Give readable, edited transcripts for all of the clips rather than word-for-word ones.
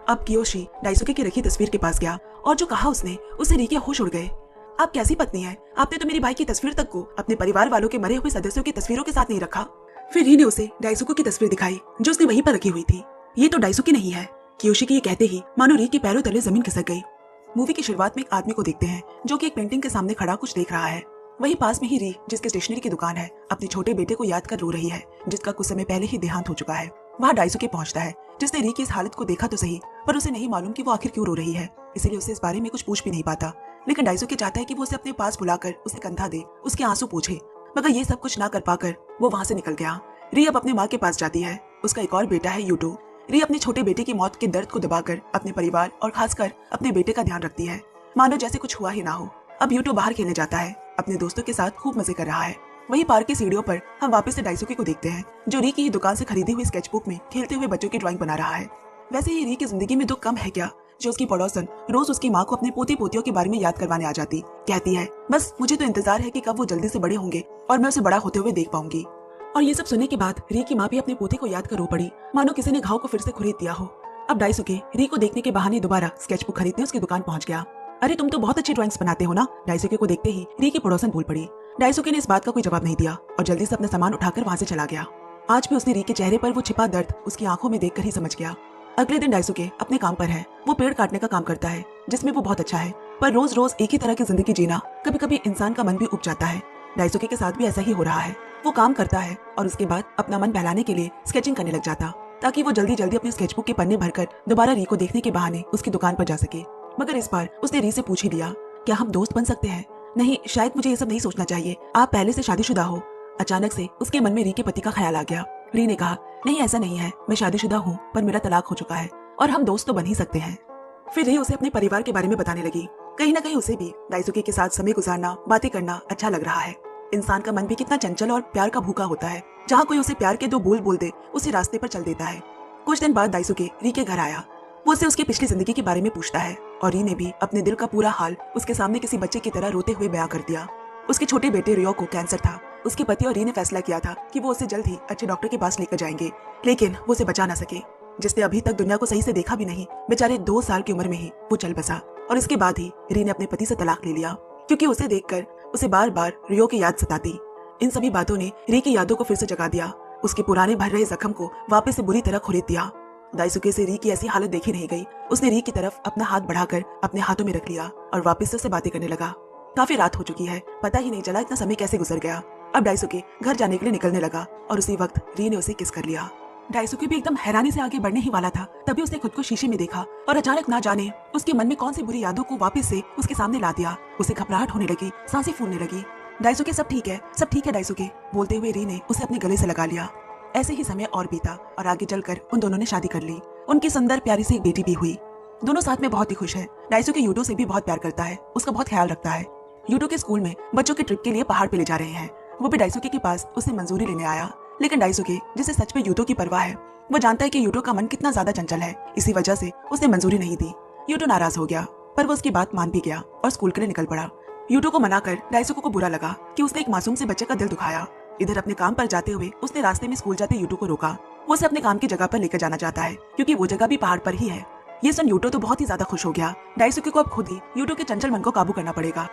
अब Kiyoshi Daisuke की रखी तस्वीर के पास गया और जो कहा उसने उससे री के होश उड़ गए। आप कैसी पत्नी है, आपने तो मेरे भाई की तस्वीर तक को अपने परिवार वालों के मरे हुए सदस्यों की तस्वीरों के साथ नहीं रखा। फिर री ने उसे डाइसुके की तस्वीर दिखाई जो उसने वहीं पर रखी हुई थी। ये तो डाइसुके नहीं है। कियोशी के ये कहते ही मानो री के पैरों तले जमीन खिसक गई। मूवी की शुरुआत में एक आदमी को देखते हैं जो कि एक पेंटिंग के सामने खड़ा कुछ देख रहा है। वहीं पास में ही री, जिसके स्टेशनरी की दुकान है, अपने छोटे बेटे को याद कर रो रही है जिसका कुछ समय पहले ही देहांत हो चुका है। वहाँ डाइसुके पहुंचता है जिसने री की इस हालत को देखा तो सही, पर उसे नहीं मालूम कि वो आखिर क्यों रो रही है, इसीलिए उसे इस बारे में कुछ पूछ भी नहीं पाता। लेकिन डाइसुके चाहता है कि वो उसे अपने पास बुलाकर उसे कंधा दे, उसके आंसू पूछे, मगर ये सब कुछ ना कर पाकर वो वहाँ से निकल गया। री अब अपने माँ के पास जाती है। उसका एक और बेटा है यूटो। री अपने छोटे बेटे की मौत के दर्द को दबाकर अपने परिवार और खासकर अपने बेटे का ध्यान रखती है, मानो जैसे कुछ हुआ ही ना हो। अब यूटो बाहर खेलने जाता है, अपने दोस्तों के साथ खूब मजे कर रहा है। वहीं पार्क की सीढ़ियों पर हम वापस से डाइसुके को देखते हैं जो री की ही दुकान से खरीदी हुई स्केचबुक में खेलते हुए बच्चों की ड्राइंग बना रहा है। वैसे ही री की जिंदगी में दुख कम है क्या जो उसकी पड़ोसन रोज उसकी माँ को अपने पोती पोतियों के बारे में याद करवाने आ जाती। कहती है, बस मुझे तो इंतजार है कि कब वो जल्दी से बड़े होंगे और मैं उसे बड़ा होते हुए देख पाऊंगी। और ये सब सुनने के बाद री की माँ भी अपने पोते को याद कर रो पड़ी, मानो किसी ने घाव को फिर से खुरीद दिया हो। अब डाइसुके री को देखने के बहाने दोबारा स्केचबुक खरीदने उसकी दुकान पहुंच गया। अरे तुम तो बहुत अच्छी ड्राइंग्स बनाते हो ना, डाइसुके को देखते ही री की पड़ोसन बोल पड़ी। डाइसुके ने इस बात का कोई जवाब नहीं दिया और जल्दी से अपना सामान उठाकर वहां से चला गया। आज भी उसने री के चेहरे पर वो छिपा दर्द उसकी आंखों में देखकर ही समझ गया। अगले दिन डाइसुके अपने काम पर है। वो पेड़ काटने का काम करता है जिसमें वो बहुत अच्छा है, पर रोज रोज एक ही तरह की जिंदगी जीना कभी कभी इंसान का मन भी उब जाता है। डाइसुके के साथ भी ऐसा ही हो रहा है। वो काम करता है और उसके बाद अपना मन बहलाने के लिए स्केचिंग करने लग जाता ताकि वो जल्दी जल्दी अपने स्केचबुक के पन्ने भरकर दोबारा री को देखने के बहाने उसकी दुकान पर जा सके। मगर इस बार उसने री से पूछ ही लिया, क्या हम दोस्त बन सकते हैं? नहीं, शायद मुझे ये सब नहीं सोचना चाहिए, आप पहले से शादीशुदा हो। अचानक से उसके मन में री के पति का ख्याल आ गया। री ने कहा, नहीं ऐसा नहीं है, मैं शादीशुदा हूँ पर मेरा तलाक हो चुका है और हम दोस्त तो बन ही सकते हैं। फिर री उसे अपने परिवार के बारे में बताने लगी। कहीं ना कहीं उसे भी डाइसुके के साथ समय गुजारना, बातें करना अच्छा लग रहा है। इंसान का मन भी कितना चंचल और प्यार का भूखा होता है, जहाँ कोई उसे प्यार के दो बोल बोल दे उसी रास्ते पर चल देता है। कुछ दिन बाद डाइसुके री के घर आया। वो उसे उसकी पिछली जिंदगी के बारे में पूछता है और री ने भी अपने दिल का पूरा हाल उसके सामने किसी बच्चे की तरह रोते हुए बयां कर दिया। उसके छोटे बेटे रियो को कैंसर था। उसके पति और री ने फैसला किया था कि वो उसे जल्द ही अच्छे डॉक्टर के पास लेकर जाएंगे, लेकिन वो उसे बचा ना सके। जिसने अभी तक दुनिया को सही से देखा भी नहीं, बेचारे 2 साल की उम्र में ही वो चल बसा। और इसके बाद ही री ने अपने पति से तलाक ले लिया क्योंकि उसे देखकर उसे बार बार रियो की याद सताती। इन सभी बातों ने री की यादों को फिर से जगा दिया, उसके पुराने भर रहे जख्म को वापस से बुरी तरह खुरीद दिया। डाइसुके से री की ऐसी हालत देखी नहीं गई। उसने री की तरफ अपना हाथ बढ़ाकर अपने हाथों में रख लिया और वापस से उससे बातें करने लगा। काफी रात हो चुकी है, पता ही नहीं चला इतना समय कैसे गुजर गया। अब डाइसुके घर जाने के लिए निकलने लगा और उसी वक्त री ने उसे किस कर लिया। डाइसुके भी एकदम हैरानी से आगे बढ़ने ही वाला था, तभी उसने खुद को शीशे में देखा और अचानक ना जाने उसके मन में कौन सी बुरी यादों को वापस से उसके सामने ला दिया। उसे घबराहट होने लगी, सांसें फूलने लगी। डाइसुके सब ठीक है डाइसुके, बोलते हुए री ने उसे अपने गले से लगा लिया। ऐसे ही समय और बीता और आगे चलकर उन दोनों ने शादी कर ली। उनकी सुंदर प्यारी सी एक बेटी भी हुई। दोनों साथ में बहुत ही खुश है। डाइसुके यूटो से भी बहुत प्यार करता है, उसका बहुत ख्याल रखता है। यूटो के स्कूल में बच्चों के ट्रिप के लिए पहाड़ पे ले जा रहे हैं। वो भी डाइसुके के पास उसे मंजूरी लेने आया, लेकिन डाइसुके, जिसे सच में यूटो की परवाह है, वो जानता है कि यूटो का मन कितना ज्यादा चंचल है, इसी वजह से उसने मंजूरी नहीं दी। यूटो नाराज हो गया, पर वो उसकी बात मान भी गया और स्कूल के लिए निकल पड़ा। यूटो को मनाकर डाइसुके को बुरा लगा कि उसने एक मासूम से बच्चे का दिल दुखाया। इधर अपने काम पर जाते हुए उसने रास्ते में स्कूल जाते यूटो को रोका। वो उसे अपने काम की जगह पर लेकर जाना चाहता है क्योंकि वो जगह भी पहाड़ पर ही है। ये सुन यूटो तो बहुत ही ज्यादा खुश हो गया। डाइसुके को अब खुद ही यूटो के चंचल मन को काबू करना पड़ेगा।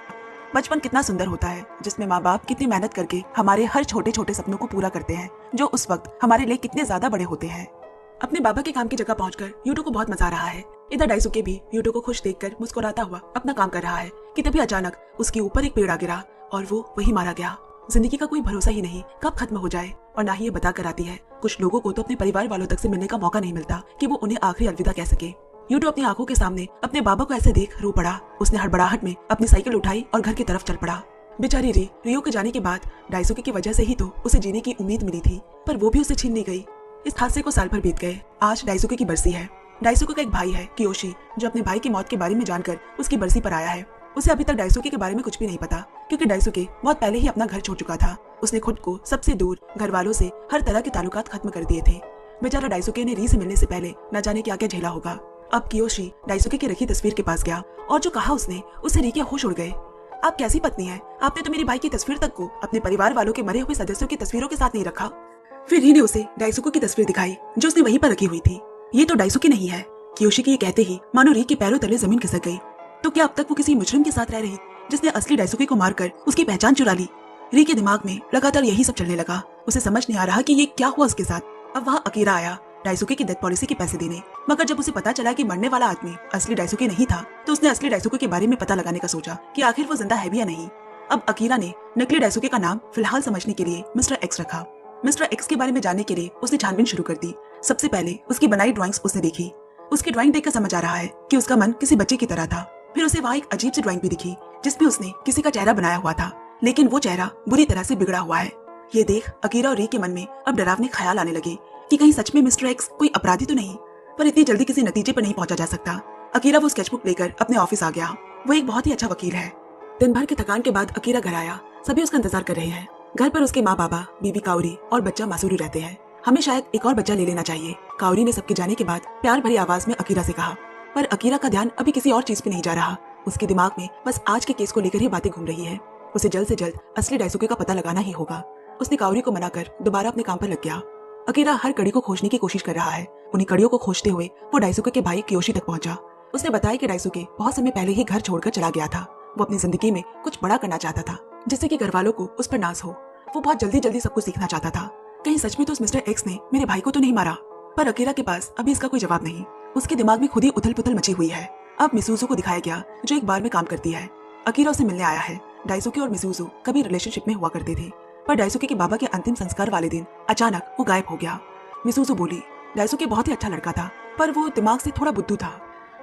बचपन कितना सुंदर होता है, जिसमें माँ बाप कितनी मेहनत करके हमारे हर छोटे छोटे सपनों को पूरा करते हैं, जो उस वक्त हमारे लिए कितने ज्यादा बड़े होते हैं। अपने बाबा के काम की जगह पहुंचकर यूटो को बहुत मजा आ रहा है। इधर डाइसुके भी यूटो को खुश देखकर मुस्कुराता हुआ अपना काम कर रहा है कि तभी अचानक उसके ऊपर एक पेड़ आ गिरा और वो वहीं मारा गया। जिंदगी का कोई भरोसा ही नहीं कब खत्म हो जाए, और ना ही ये बता कर आती है। कुछ लोगों को तो अपने परिवार वालों तक से मिलने का मौका नहीं मिलता कि वो उन्हें आखिरी अलविदा कह सके। यूटो अपनी आंखों के सामने अपने बाबा को ऐसे देख रो पड़ा। उसने हड़बड़ाहट में अपनी साइकिल उठाई और घर की तरफ चल पड़ा। बेचारी रियो के जाने के बाद डाइसुके की वजह से ही तो उसे जीने की उम्मीद मिली थी, पर वो भी उसे छीन ली गई। इस हादसे को साल भर बीत गए। आज डाइसुके की बरसी है। डाइसुके का एक भाई है कियोशी, जो अपने भाई की मौत के बारे में जानकर उसकी बरसी पर आया है। उसे अभी तक डाइसुके के बारे में कुछ भी नहीं पता, क्योंकि डाइसुके बहुत पहले ही अपना घर छोड़ चुका था। उसने खुद को सबसे दूर, घर वालों से, हर तरह के ताल्लुकात खत्म कर दिए थे। बेचारा डाइसुके ने री से मिलने से पहले न जाने क्या क्या झेला होगा। अब कियोशी डाइसुके की रखी तस्वीर के पास गया और जो कहा उसने उससे री के होश उड़ गए। आप कैसी पत्नी है, आपने तो मेरे भाई की तस्वीर तक को अपने परिवार वालों के मरे हुए सदस्यों की तस्वीरों के साथ नहीं रखा। फिर री ने उसे डाइसुके की तस्वीर दिखाई जो उसने वहीं पर रखी हुई थी। ये तो डाइसुके नहीं है। कियोशी के ये कहते ही मानो री के पैरों तले जमीन खिसक गई। तो क्या अब तक वो किसी मुजरिम के साथ रह रही जिसने असली डाइसुके को मारकर उसकी पहचान चुरा ली? री के दिमाग में लगातार यही सब चलने लगा। उसे समझ नहीं आ रहा कि ये क्या हुआ उसके साथ। अब वहाँ अकीरा आया डाइसुके की डेथ पॉलिसी के पैसे देने, मगर जब उसे पता चला कि मरने वाला आदमी असली डाइसुके नहीं था तो उसने असली डाइसुके के बारे में पता लगाने का सोचा कि आखिर वो जिंदा है भी या नहीं। अब अकीरा ने नकली डाइसुके का नाम फिलहाल समझने के लिए मिस्टर एक्स रखा। मिस्टर एक्स के बारे में जानने के लिए उसने छानबीन शुरू कर दी। सबसे पहले उसकी बनाई ड्राइंग्स उसने देखी। उसकी ड्राइंग देखकर समझ आ रहा है कि उसका मन किसी बच्चे की तरह था। फिर उसे वहाँ एक अजीब सी ड्राइंग भी दिखी जिसमें उसने किसी का चेहरा बनाया हुआ था, लेकिन वो चेहरा बुरी तरह से बिगड़ा हुआ है। ये देख अकीरा और री के मन में अब डरावने ख्याल आने लगे कि कहीं सच में मिस्टर एक्स कोई अपराधी तो नहीं, पर इतनी जल्दी किसी नतीजे पर नहीं पहुंचा जा सकता। अकीरा वो स्केचबुक लेकर अपने ऑफिस आ गया। वो एक बहुत ही अच्छा वकील है। दिन भर की थकान के बाद अकीरा घर आया। सभी उसका इंतजार कर रहे हैं। घर पर उसके माँ बाबा, बीबी काउरी और बच्चा मासूरू रहते हैं। हमें शायद एक और बच्चा ले लेना चाहिए, काउरी ने सबके जाने के बाद प्यार भरी आवाज में अकीरा से कहा। पर अकीरा का ध्यान अभी किसी और चीज पे नहीं जा रहा। उसके दिमाग में बस आज के केस को लेकर ही बातें घूम रही है। उसे जल्द से जल्द असली डाइसुके का पता लगाना ही होगा। उसने काउरी को मनाकर दोबारा अपने काम पर लग गया। अकीरा हर कड़ी को खोजने की कोशिश कर रहा है। उन्हीं कड़ियों को खोजते हुए वो डाइसुके के भाई कियोशी तक पहुंचा। उसने बताया कि डाइसुके बहुत समय पहले ही घर छोड़कर चला गया था। वो अपनी जिंदगी में कुछ बड़ा करना चाहता था जिससे कि घर वालों को उस पर नाज हो। वो बहुत जल्दी जल्दी सब कुछ सीखना चाहता था। कहीं सच में तो उस मिस्टर एक्स ने मेरे भाई को तो नहीं मारा? पर अकीरा के पास अभी इसका कोई जवाब नहीं। उसके दिमाग में खुद ही उथल पुथल मची हुई है। अब मिसूजू को दिखाया गया जो एक बार में काम करती है। अकीरा उसे मिलने आया है। डाइसुके और मिसूजू कभी रिलेशनशिप में हुआ करते थे, पर डाइसुके के बाबा के अंतिम संस्कार वाले दिन अचानक वो गायब हो गया। मिसूजू बोली, डाइसुके बहुत ही अच्छा लड़का था, पर वो दिमाग से थोड़ा बुद्धू था।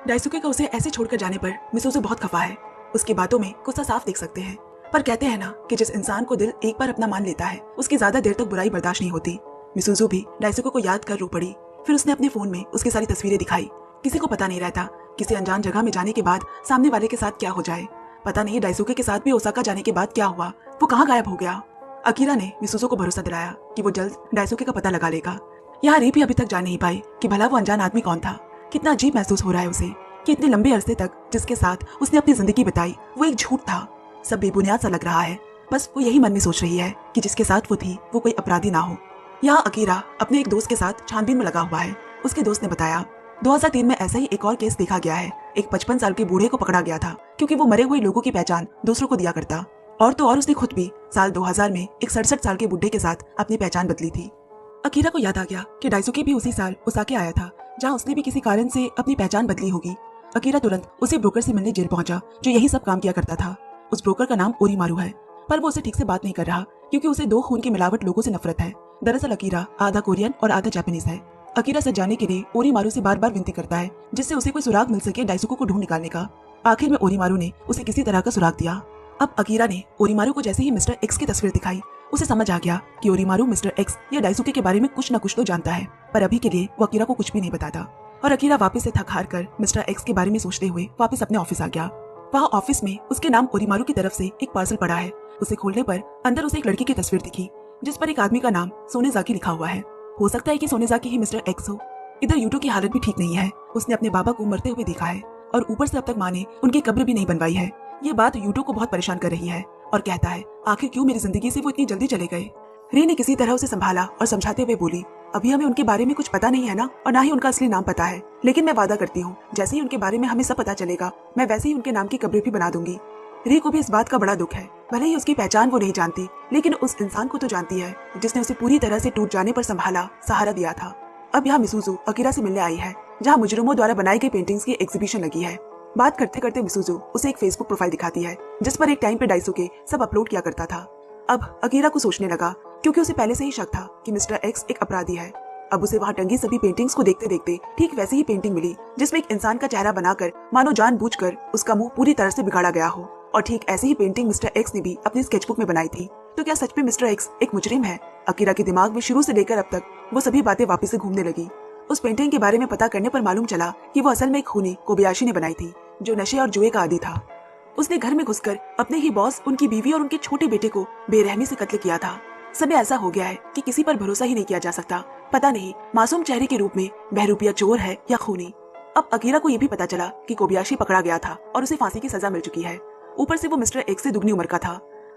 डाइसुके का उसे ऐसे छोड़कर जाने पर मिसूजू बहुत खफा है। उसकी बातों में गुस्सा साफ देख सकते हैं। पर कहते हैं ना कि जिस इंसान को दिल एक बार अपना मान लेता है उसकी ज्यादा देर तक बुराई बर्दाश्त नहीं होती। मिसूजू भी डाइसुके को याद कर रो पड़ी। फिर उसने अपने फोन में उसकी सारी तस्वीरें दिखाई। किसी को पता नहीं रहता किसी अनजान जगह में जाने के बाद सामने वाले के साथ क्या हो जाए। पता नहीं डाइसुके के साथ भी ओसाका जाने के बाद क्या हुआ, वो कहाँ गायब हो गया। अकीरा ने मिसूजू को भरोसा दिलाया कि वो जल्द डाइसुके का पता लगा लेगा। यहाँ री भी अभी तक जान नहीं पाई कि भला वो अनजान आदमी कौन था। कितना अजीब महसूस हो रहा है उसे कि इतने लंबे अरसे तक जिसके साथ उसने अपनी जिंदगी बिताई वो एक झूठ था। सब बेबुनियाद सा लग रहा है। बस वो यही मन में सोच रही है कि जिसके साथ वो थी वो कोई अपराधी ना हो। यहाँ अकीरा अपने एक दोस्त के साथ छानबीन में लगा हुआ है। उसके दोस्त ने बताया 2003 में ऐसा ही एक और केस देखा गया है। एक 55 साल के बूढ़े को पकड़ा गया था क्योंकि वो मरे हुए लोगों की पहचान दूसरों को दिया करता। और तो और उसने खुद भी साल 2000 में एक 67 साल के बूढ़े के साथ अपनी पहचान बदली थी। अकीरा को याद आ गया कि डाइसुके भी उसी साल ओसाके आया था जहाँ उसने भी किसी कारण से अपनी पहचान बदली होगी। अकीरा तुरंत उसी ब्रोकर से मिलने जेल पहुंचा जो यही सब काम किया करता था। उस ब्रोकर का नाम ओरीमारू है, पर वो उसे ठीक से बात नहीं कर रहा क्योंकि उसे 2 खून की मिलावट लोगों से नफरत है। दरअसल अकीरा आधा कोरियन और आधा जापानीज है। अकीरा सच जाने के लिए ओरीमारू से बार बार विनती करता है जिससे उसे कोई सुराग मिल सके डाइसुके को ढूंढ निकालने का। आखिर में ओरीमारू ने उसे किसी तरह का सुराग दिया। अब अकीरा ने ओरीमारू को जैसे ही मिस्टर एक्स की तस्वीर दिखाई उसे समझ आ गया कि ओरीमारू मिस्टर एक्स या डाइसुके के बारे में कुछ न कुछ तो जानता है, पर अभी के लिए वो अकीरा को कुछ भी नहीं बताता। और अकीरा वापस से थक हार कर मिस्टर एक्स के बारे में सोचते हुए वापस अपने ऑफिस आ गया। वहाँ ऑफिस में उसके नाम ओरीमारू की तरफ से एक पार्सल पड़ा है। उसे खोलने पर अंदर उसे एक लड़की की तस्वीर दिखी जिस पर एक आदमी का नाम सोनेजाकी लिखा हुआ है। हो सकता है कि सोनेजाकी ही मिस्टर एक्स हो। इधर यूटो की हालत भी ठीक नहीं है। उसने अपने बाबा को मरते हुए देखा है और ऊपर से अब तक माँ ने उनकी कब्र भी नहीं बनवाई है। ये बात यूटो को बहुत परेशान कर रही है और कहता है आखिर क्यों मेरी जिंदगी से वो इतनी जल्दी चले गए। री ने किसी तरह उसे संभाला और समझाते हुए बोली, अभी हमें उनके बारे में कुछ पता नहीं है ना, और ना ही उनका असली नाम पता है, लेकिन मैं वादा करती हूँ जैसे ही उनके बारे में हमें सब पता चलेगा मैं वैसे ही उनके नाम की कब्र भी बना दूंगी। री को भी इस बात का बड़ा दुख है। भले ही उसकी पहचान वो नहीं जानती, लेकिन उस इंसान को तो जानती है जिसने उसे पूरी तरह से टूट जाने पर संभाला, सहारा दिया था। अब यहाँ मिसूजू अकीरा से मिलने आई है जहाँ मुजरिमों द्वारा बनाई गई पेंटिंग्स की एग्जीबिशन लगी है। बात करते करते मिसूजू उसे एक फेसबुक प्रोफाइल दिखाती है जिस पर एक टाइम पे डाइसुके सब अपलोड किया करता था। अब अकीरा को सोचने लगा क्योंकि उसे पहले से ही शक था कि मिस्टर एक्स एक अपराधी है। अब उसे वहाँ टंगी सभी पेंटिंग्स को देखते देखते ठीक वैसी ही पेंटिंग मिली जिसमें एक इंसान का चेहरा बनाकर मानो जानबूझकर उसका मुंह पूरी तरह से बिगाड़ा गया हो। और ठीक ऐसी ही पेंटिंग मिस्टर एक्स ने भी अपनी स्केचबुक में बनाई थी। तो क्या सच में मिस्टर एक्स एक मुजरिम है? अकीरा के दिमाग में शुरू से लेकर अब तक वो सभी बातें वापस से घूमने लगी। उस पेंटिंग के बारे में पता करने पर मालूम चला कि वो असल में एक खूनी कोबयाशी ने बनाई थी जो नशे और जुए का आदी था। उसने घर में घुसकर अपने ही बॉस, उनकी बीवी और उनके छोटे बेटे को बेरहमी से कत्ल किया था। समय ऐसा हो गया है कि किसी पर भरोसा ही नहीं किया जा सकता। पता नहीं मासूम चेहरे के रूप में बहरूपिया चोर है या खूनी। अब अकीरा को यह भी पता चला कि कोबयाशी पकड़ा गया था और उसे फांसी की सजा मिल चुकी है। ऊपर से वो मिस्टर एक्स से दुगनी उम्र का था।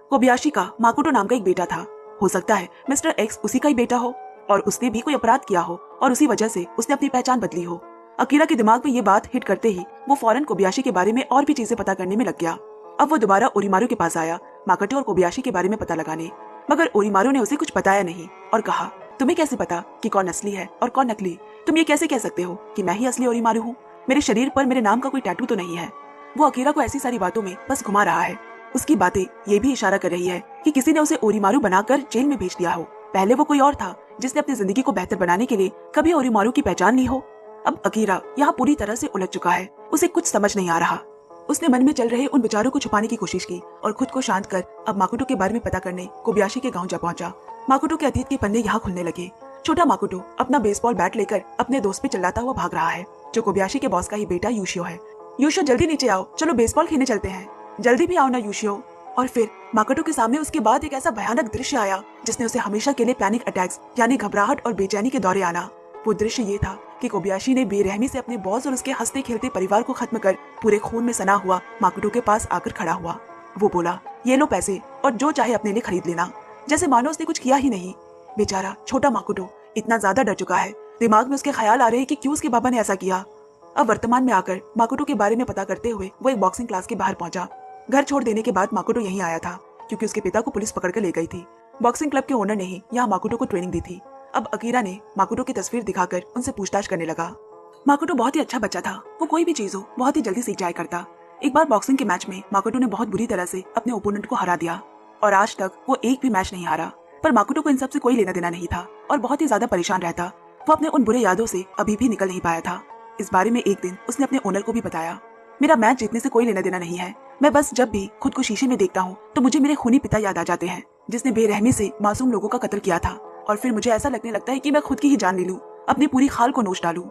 कोबयाशी का माकोटो नाम का एक बेटा था। हो सकता है मिस्टर एक्स उसी का ही बेटा हो और उसने भी कोई अपराध किया हो और उसी वजह से उसने अपनी पहचान बदली हो। अकीरा के दिमाग में ये बात हिट करते ही वो फौरन कोबयाशी के बारे में और भी चीजें पता करने में लग गया। अब वो दोबारा ओरीमारू के पास आया माकोटो और कोबयाशी के बारे में पता लगाने, मगर ओरीमारू ने उसे कुछ बताया नहीं और कहा, तुम्हें कैसे पता कि कौन असली है और कौन नकली? तुम ये कैसे कह सकते हो कि मैं ही असली ओरीमारू हूँ? मेरे शरीर पर मेरे नाम का कोई टैटू तो नहीं है। वो अकीरा को ऐसी सारी बातों में बस घुमा रहा है। उसकी बातें ये भी इशारा कर रही है कि किसी ने उसे ओरीमारू बनाकर जेल में भेज दिया हो। पहले वो कोई और था जिसने अपनी जिंदगी को बेहतर बनाने के लिए कभी ओरीमारू की पहचान ली हो। अब अकीरा यहाँ पूरी तरह से उलझ चुका है। उसे कुछ समझ नहीं आ रहा। उसने मन में चल रहे उन विचारों को छुपाने की कोशिश की और खुद को शांत कर अब माकोटो के बारे में पता करने कोबयाशी के गांव जा पहुंचा। माकोटो के अतीत के पन्ने यहाँ खुलने लगे। छोटा माकोटो अपना बेसबॉल बैट लेकर अपने दोस्त पे चिल्लाता हुआ भाग रहा है, जो कोबयाशी के बॉस का ही बेटा यूशियो है। यूशियो, जल्दी नीचे आओ, चलो बेसबॉल खेलने चलते हैं। जल्दी भी आओ ना यूशियो। और फिर माकोटो के सामने उसके बाद एक ऐसा भयानक दृश्य आया जिसने उसे हमेशा के लिए पैनिक अटैक्स यानी घबराहट और बेचैनी के दौरे आना। वो दृश्य ये था कि कोबयाशी ने बेरहमी से अपने बॉस और उसके हंसते खेलते परिवार को खत्म कर पूरे खून में सना हुआ माकोटो के पास आकर खड़ा हुआ। वो बोला, ये लो पैसे और जो चाहे अपने लिए खरीद लेना, जैसे मानो उसने कुछ किया ही नहीं। बेचारा छोटा माकोटो इतना ज्यादा डर चुका है, दिमाग में उसके ख्याल आ रहे हैं कि क्यों उसके बाबा ने ऐसा किया। अब वर्तमान में आकर माकोटो के बारे में पता करते हुए वो एक बॉक्सिंग क्लास के बाहर पहुंचा। घर छोड़ देने के बाद माकोटो यहीं आया था क्योंकि उसके पिता को पुलिस पकड़ कर ले गई थी। बॉक्सिंग क्लब के ओनर ने ही यहाँ माकोटो को ट्रेनिंग दी थी। अब अकीरा ने माकोटो की तस्वीर दिखाकर उनसे पूछताछ करने लगा। माकोटो बहुत ही अच्छा बच्चा था। वो कोई भी चीज हो बहुत ही जल्दी सीख जाया करता। एक बार बॉक्सिंग के मैच में माकोटो ने बहुत बुरी तरह से अपने ओपोनेंट को हरा दिया और आज तक वो एक भी मैच नहीं हारा। पर माकोटो को इन सब से कोई लेना देना नहीं था और बहुत ही ज्यादा परेशान रहता। वो अपने उन बुरे यादों से अभी भी निकल नहीं पाया था। इस बारे में एक दिन उसने अपने ओनर को भी बताया, मेरा मैच जीतने से कोई लेना देना नहीं है। मैं बस जब भी खुद को शीशे में देखता हूँ तो मुझे मेरे खूनी पिता याद आ जाते हैं, जिसने बेरहमी से मासूम लोगों का कत्ल किया था। और फिर मुझे ऐसा लगने लगता है कि मैं खुद की ही जान ले लूं, अपनी पूरी खाल को नोच डालूं।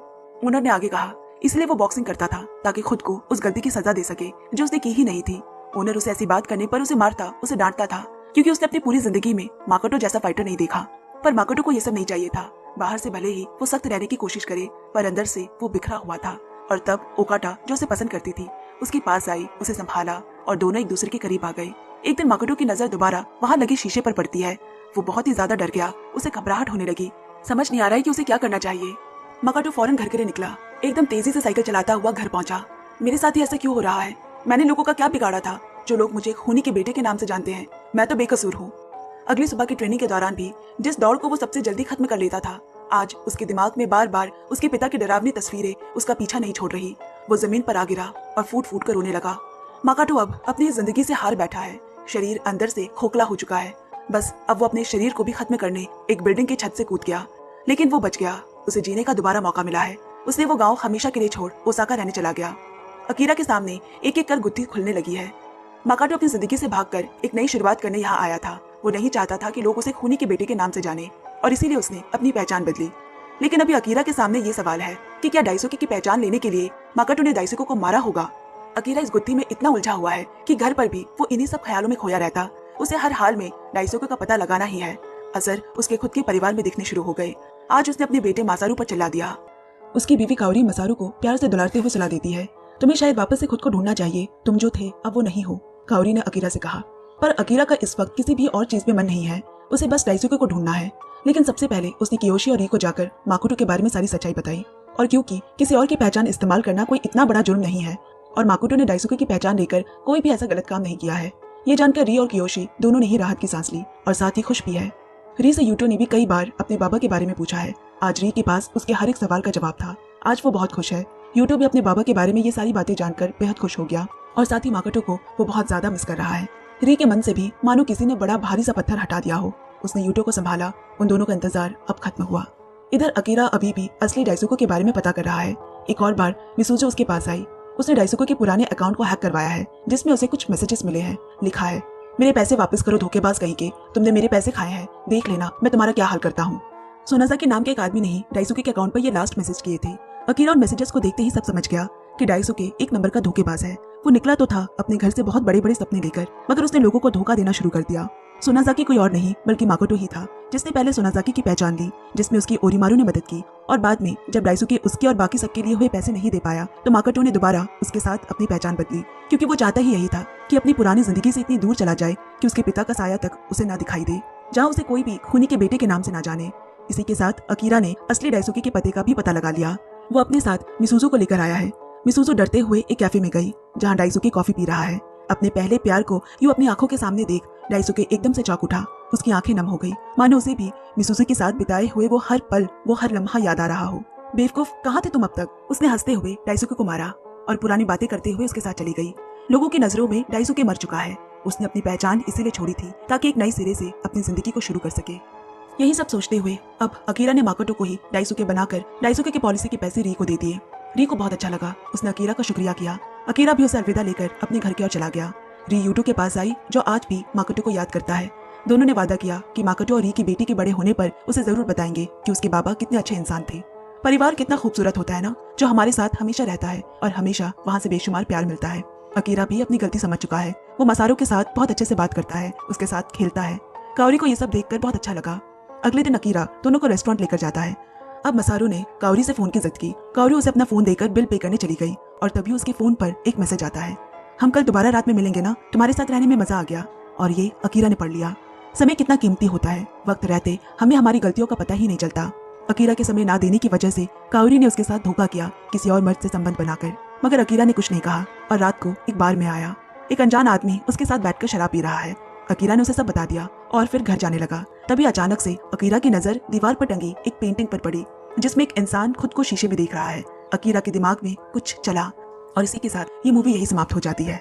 ओनर ने आगे कहा, इसलिए वो बॉक्सिंग करता था ताकि खुद को उस गलती की सजा दे सके जो उसने की ही नहीं थी। ओनर उसे ऐसी बात करने पर उसे मारता, उसे डांटता था क्योंकि उसने अपनी पूरी जिंदगी में माकोटो जैसा फाइटर नहीं देखा। पर माकोटो को ये सब नहीं चाहिए था। बाहर से भले ही वो सख्त रहने की कोशिश करे पर अंदर से वो बिखरा हुआ था। और तब ओकाटा, जो उसे पसंद करती थी, उसके पास आई, उसे संभाला और दोनों एक दूसरे के करीब आ गए। एक दिन माकोटो की नजर दोबारा वहाँ लगे शीशे पर पड़ती है। वो बहुत ही ज्यादा डर गया, उसे घबराहट होने लगी। समझ नहीं आ रहा है कि उसे क्या करना चाहिए। माकोटो फौरन घर के लिए निकला, एकदम तेजी से साइकिल चलाता हुआ घर पहुंचा। मेरे साथ ही ऐसा क्यों हो रहा है? मैंने लोगों का क्या बिगाड़ा था जो लोग मुझे खूनी के बेटे के नाम से जानते हैं? मैं तो बेकसूर हूँ। अगली सुबह की ट्रेनिंग के दौरान भी जिस दौड़ को वो सबसे जल्दी खत्म कर लेता था, आज उसके दिमाग में बार बार उसके पिता की डरावनी तस्वीरें उसका पीछा नहीं छोड़ रही। वो जमीन पर आ गिरा और फूट फूट कर रोने लगा। माकोटो अब अपनी जिंदगी से हार बैठा है। शरीर अंदर से खोखला हो चुका है। बस अब वो अपने शरीर को भी खत्म करने एक बिल्डिंग की छत से कूद गया, लेकिन वो बच गया। उसे जीने का दोबारा मौका मिला है। उसने वो गांव हमेशा के लिए छोड़ ओसाका रहने चला गया। अकीरा के सामने एक एक कर गुत्थी खुलने लगी है। माकोटो अपनी जिंदगी से भागकर एक नई शुरुआत करने यहाँ आया था। वो नहीं चाहता था कि लोग उसे खूनी के बेटे के नाम से जाने और इसीलिए उसने अपनी पहचान बदली। लेकिन अभी अकीरा के सामने ये सवाल है कि क्या डाइसुके की पहचान लेने के लिए माकोटो ने डाइसुके को मारा होगा? अकीरा इस गुत्थी में इतना उलझा हुआ है कि घर पर भी वो इन्हीं सब ख्यालों में खोया रहता। उसे हर हाल में डाइसुके का पता लगाना ही है। असर उसके खुद के परिवार में दिखने शुरू हो गए। आज उसने अपने बेटे मासारू पर चिल्ला दिया। उसकी बीवी काओरी मासारू को प्यार से दुलारते हुए सलाह देती है, तुम्हें शायद वापस से खुद को ढूंढना चाहिए। तुम जो थे अब वो नहीं हो, काओरी ने अकीरा से कहा। पर अकीरा का इस वक्त किसी भी और चीज में मन नहीं है। उसे बस डाइसुके को ढूंढना है। लेकिन सबसे पहले उसने कियोशी और री को जाकर माकोटो के बारे में सारी सच्चाई बताई। और क्योंकि किसी और की पहचान इस्तेमाल करना कोई इतना बड़ा जुर्म नहीं है और माकोटो ने डाइसुके की पहचान लेकर कोई भी ऐसा गलत काम नहीं किया है, ये जानकर री और कियोशी दोनों ने ही राहत की सांस ली और साथ ही खुश भी है। री से यूटो ने भी कई बार अपने बाबा के बारे में पूछा है। आज री के पास उसके हर एक सवाल का जवाब था। आज वो बहुत खुश है। यूटो भी अपने बाबा के बारे में ये सारी बातें जानकर बेहद खुश हो गया और साथ ही माकोटो को वो बहुत ज्यादा मिस कर रहा है। री के मन से भी मानो किसी ने बड़ा भारी सा पत्थर हटा दिया हो। उसने यूटो को संभाला। उन दोनों का इंतजार अब खत्म हुआ। इधर अकीरा अभी भी असली डाइसुके के बारे में पता कर रहा है। एक और बार मिसुजो उसके पास आई। उसने डाइसुके के पुराने अकाउंट को हैक करवाया है, जिसमें उसे कुछ मैसेजेस मिले हैं। लिखा है, मेरे पैसे वापस करो धोखेबाज कहीं के, तुमने मेरे पैसे खाए हैं, देख लेना मैं तुम्हारा क्या हाल करता हूँ। सोनाज़ाकी नाम के एक आदमी ने ही डाइसुके के अकाउंट पर ये लास्ट मैसेज किए थे। अकीरा उन मैसेजेस को देखते ही सब समझ गया कि डाइसुके एक नंबर का धोखेबाज है। वो निकला तो था अपने घर से बहुत बड़े बड़े सपने लेकर, मगर उसने लोगों को धोखा देना शुरू कर दिया। सोनाज़ाकी कोई और नहीं बल्कि माकोटो ही था, जिसने पहले सोनाज़ाकी की पहचान ली, जिसमें उसकी ओरीमारू ने मदद की। और बाद में जब डाइसुके उसके और बाकी सबके लिए हुए पैसे नहीं दे पाया तो माकोटो ने दोबारा उसके साथ अपनी पहचान बदली, क्योंकि वो चाहता ही यही था कि अपनी पुरानी जिंदगी से इतनी दूर चला जाए कि उसके पिता का साया तक उसे ना दिखाई दे, जहाँ उसे कोई भी खूनी के बेटे के नाम से ना जाने। इसी के साथ अकीरा ने असली डाइसुके के पते का भी पता लगा लिया। वो अपने साथ मिसूजो को लेकर आया है। मिसूजो डरते हुए एक कैफे में गई जहाँ डाइसुके कॉफी पी रहा है। अपने पहले प्यार को यूं अपनी आंखों के सामने देख डाइसुके एकदम से चौंक उठा। उसकी आंखें नम हो गई, मानो उसे भी मिसूजो के साथ बिताए हुए वो हर पल, वो हर लम्हा याद आ रहा हो। बेवकूफ, कहाँ थे तुम अब तक? उसने हंसते हुए डाइसुके को मारा और पुरानी बातें करते हुए उसके साथ चली गई। लोगों की नजरों में डाइसुके मर चुका है। उसने अपनी पहचान इसीलिए छोड़ी थी ताकि एक नई सिरे से अपनी जिंदगी को शुरू कर सके। यही सब सोचते हुए अब अकीरा ने माकोटो को ही डाइसुके बनाकर डाइसुके के पॉलिसी के पैसे री को दे दिए। री को बहुत अच्छा लगा। उसने अकीरा का शुक्रिया किया। अकीरा भी उसे अलविदा लेकर अपने घर की ओर चला गया। री यूटो के पास आई, जो आज भी माकोटो को याद करता है। दोनों ने वादा किया कि माकोटो और री की बेटी के बड़े होने पर उसे जरूर बताएंगे कि उसके बाबा कितने अच्छे इंसान थे। परिवार कितना खूबसूरत होता है ना, जो हमारे साथ हमेशा रहता है और हमेशा वहाँ से बेशुमार प्यार मिलता है। अकीरा भी अपनी गलती समझ चुका है। वो मसारू के साथ बहुत अच्छे से बात करता है, उसके साथ खेलता है। काओरी को ये सब देखकर बहुत अच्छा लगा। अगले दिन अकीरा दोनों को रेस्टोरेंट लेकर जाता है। अब मसारू ने काओरी से फोन की जिद की। काओरी उसे अपना फोन देकर बिल पे करने चली गई और तभी उसके फोन पर एक मैसेज आता है, हम कल दोबारा रात में मिलेंगे ना, तुम्हारे साथ रहने में मजा आ गया। और ये अकीरा ने पढ़ लिया। समय कितना कीमती होता है, वक्त रहते हमें हमारी गलतियों का पता ही नहीं चलता। अकीरा के समय ना देने की वजह से काओरी ने उसके साथ धोखा किया, किसी और मर्द से संबंध बनाकर। मगर अकीरा ने कुछ नहीं कहा और रात को एक बार में आया। एक अनजान आदमी उसके साथ बैठकर शराब पी रहा है। अकीरा ने उसे सब बता दिया और फिर घर जाने लगा। तभी अचानक से अकीरा की नजर दीवार पर टंगी एक पेंटिंग पर पड़ी, जिसमें एक इंसान खुद को शीशे में देख रहा है। अकीरा के दिमाग में कुछ चला और इसी के साथ ये मूवी यही समाप्त हो जाती है।